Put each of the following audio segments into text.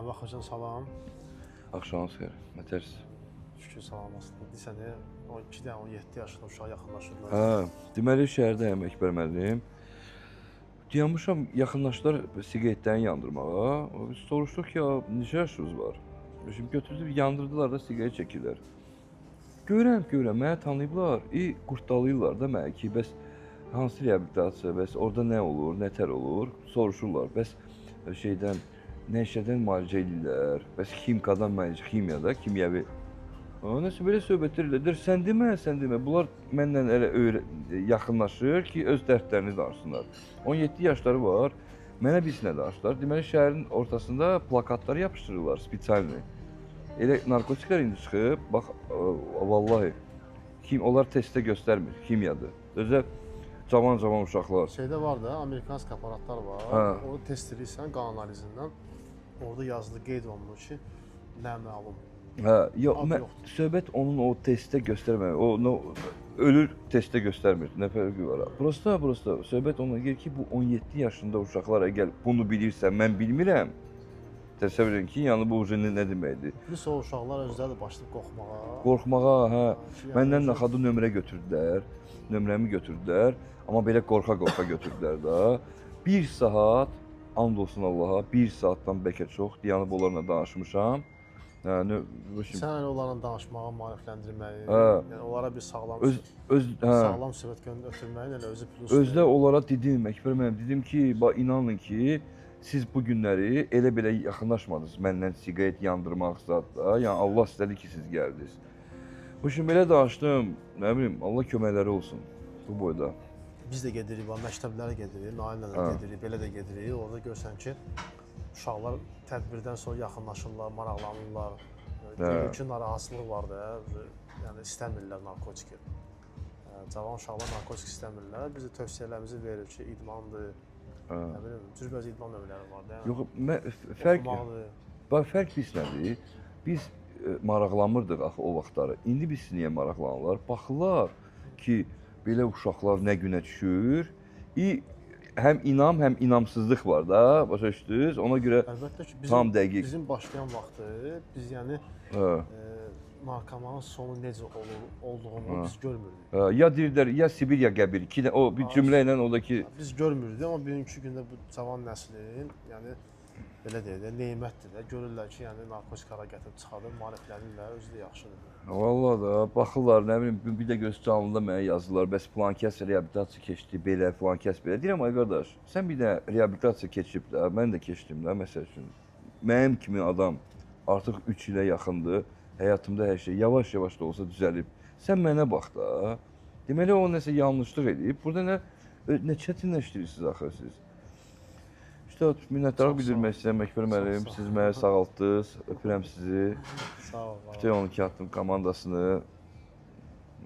Bax hocam salam. Axşamınız xeyir. Nətərsiz? Şükür salamasın. Desənə 12-dən 17 yaşında uşaq yaxınlaşırlar. Hə, deməli şəhərdəyəm Əkbər müəllim. Dayanmışam yaxınlaşdılar siqaretlərini yandırmağa. Biz soruşduq ki, neçə yaşınız var? Şimdi götürdüb yandırdılar da siqaret çəkirlər. Görürəm, məni tanıyıblar. Qurtdalayırlar da məni ki, bəs hansı reabilitasiya, bəs orada nə olur, nətər olur? Soruşurlar. Bəs şeydən, nəşədən müalicə edirlər. Bəs kimyadan müalicə, kimyəvi. Nəsə belə söhbətlər edirlər. Sən demə. Bunlar mənlə elə yaxınlaşır ki, öz dərdlərini danışsınlar. 17 yaşları var. Mənə bilsinə danışdılar. Deməli, şəhərin ortasında plakatlar yapışdırırlar, spesialni. Elə narkotiklər indi çıxıb, bax, vallahi, onlar testdə göstərmir, kimyadır. Özə cavan uşaqlar. Şeydə var da, Amerikansk aparatlar var. O test edirsən qan analizindən. Orada yazılı qeyd olunur ki, nə məlum. Söhbət onun o testdə göstərmir. O ölür testdə göstərmir. Nə fərqi var? Prosta söhbət onunla gəlir ki, bu 17 yaşında uşaqlar əgər bunu bilirsən, mən bilmirəm. Təsəvvür edin ki, yəni bu nə deməkdir? Plus o uşaqlar özləri də başlayıb qorxmağa. Qorxmağa, hə. Məndən naxadı nömrə götürdülər. Nömrəmi götürdülər. Amma belə qorxa götürdülər da. 1 saat, and olsun Allaha, 1 saatdan bəlkə çox dayanıb onlarla danışmışam. Sən elə onlarla danışmağa maarifləndirməyi, yəni onlara bir sağlam söhbət ötürməyin elə özü plus. Özdə onlara dedim, Əkbər müəllim, dedim ki, inanın ki, siz bu günləri elə-belə yaxınlaşmadınız məndən siqaret yandırmaq zadda. Yəni Allah istədi ki, siz gəldiniz. Bu gün belə danışdım, nə bilim, Allah köməkləri olsun bu boyda. Biz də gedirik, məktəblərə gedirik, Naillə də gedirik, belə də gedirik. Orada görsən ki, uşaqlar tədbirdən sonra yaxınlaşırlar, maraqlanırlar. Görür ki, narahatsızlıq var da, yəni istəmirlər narkotiki. Cavan uşaqlar narkotik istəmirlər. Biz də tövsiyələrimizi veririk ki, idmandır, nə bilim, cürbəcə idman növləri var da. Yox, fərq biz nədir? Biz maraqlanmırdıq axı o vaxtları. İndi biz niyə maraqlanırlar? Baxırlar ki, belə uşaqlar nə günə düşür. Həm inam, həm inamsızlıq var da, başa düşdünüz? Ona görə tam dəqiq. Bizim başlayan vaxtı, biz yəni narkomanın sonu necə olduğunu biz görmürdük. Ya deyirlər, ya Sibir, ya Qəbir. O bir cümlə ilə o da ki... Biz görmürdük, amma bugünkü gündə bu cavan nəslin, yəni belə deyək də, neymətdir də. Görürlər ki, yəni narkotik hara gətirib çıxardır, maariflənirlər, özü də yaxşıdır. Vallahi da, baxırlar, nə bilim, bir də göz canlıda mənə yazırlar, bəs filan kəs reabilitasiya keçdi, belə, filan kəs belə. Deyirəm, ay qardaş, sən bir də reabilitasiya keçib də, mən də keçdim də, məsəl üçün. Mənim kimi adam artıq 3 ilə yaxındır, həyatımda hər şey yavaş-yavaş da olsa düzəlib. Sən mənə bax da, deməli o nəsə yanlışlıq edib, burada nə çətinləşdirirsiniz axı siz? İşte minnətdarlıq bildirmək istəyirəm Əkbər müəllim, siz məni sağaltdınız, öpürəm sizi. Sağ ol. Bütün 12 addım komandasını,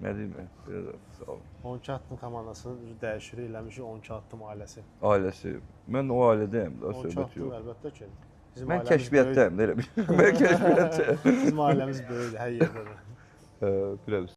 nə deyim, belə də sağ olun. 12 addım komandasını dəyişirik, eləmişik 12 addım ailəsi. Ailəsi, mən o ailədəyəm də, söhbət 12 yox. addım əlbəttə ki. Mən kəşfiyyətdəyim, elə bil. Mən kəşfiyyətdəyim. Bizim ailəmiz böyükdür, hər yerdədir. Öpürəm.